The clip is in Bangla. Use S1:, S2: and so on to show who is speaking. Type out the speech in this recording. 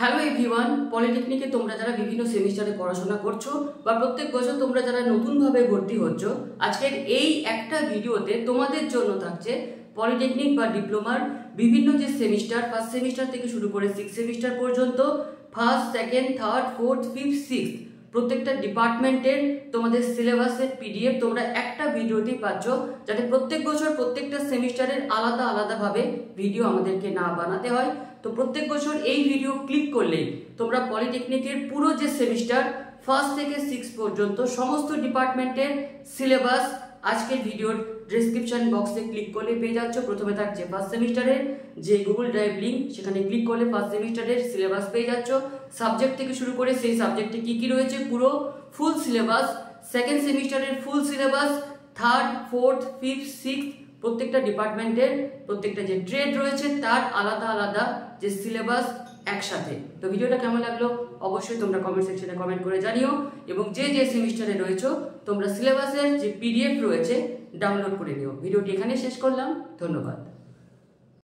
S1: হ্যালো এভরিওয়ান, পলিটেকনিকে তোমরা যারা বিভিন্ন সেমিস্টারে পড়াশোনা করছো বা প্রত্যেক বছর তোমরা যারা নতুনভাবে ভর্তি হচ্ছ, আজকের এই একটা ভিডিওতে তোমাদের জন্য থাকছে পলিটেকনিক বা ডিপ্লোমার বিভিন্ন যে সেমিস্টার, ফার্স্ট সেমিস্টার থেকে শুরু করে 6 সেমিস্টার পর্যন্ত, first, second, third, fourth, fifth, sixth প্রত্যেকটা ডিপার্টমেন্টের তোমাদের সিলেবাসের পিডিএফ তোমরা একটা ভিডিওতেই পাচ্ছ, যাতে প্রত্যেক বছর প্রত্যেকটা সেমিস্টারের আলাদা আলাদাভাবে ভিডিও আমাদেরকে না বানাতে হয়। তো প্রত্যেক বছর এই ভিডিও ক্লিক করলেই তোমরা পলিটেকনিকের পুরো যে সেমিস্টার ফার্স্ট থেকে 6 পর্যন্ত সমস্ত ডিপার্টমেন্টের সিলেবাস আজকের ভিডিওর ডেসক্রিপশন বক্সে ক্লিক করলে পেয়ে যাচ্ছ। প্রথমে থাকছে ফার্স্ট সেমিস্টারের যে গুগল ড্রাইভ লিঙ্ক, সেখানে ক্লিক করলে ফার্স্ট সেমিস্টারের সিলেবাস পেয়ে যাচ্ছ। সাবজেক্ট থেকে শুরু করে সেই সাবজেক্টে কি কি রয়েছে পুরো ফুল সিলেবাস, সেকেন্ড সেমিস্টারের full syllabus, third, fourth, fifth, sixth প্রত্যেকটা ডিপার্টমেন্টের প্রত্যেকটা যে ট্রেড রয়েছে তার আলাদা আলাদা যে সিলেবাস একসাথে। তো ভিডিওটা কেমন লাগলো অবশ্যই তোমরা কমেন্ট সেকশনে কমেন্ট করে জানিও, এবং যে যে সেমিস্টারে রয়েছে তোমরা সিলেবাসের যে পিডিএফ রয়েছে ডাউনলোড করে নিও। ভিডিওটি এখানে শেষ করলাম, ধন্যবাদ।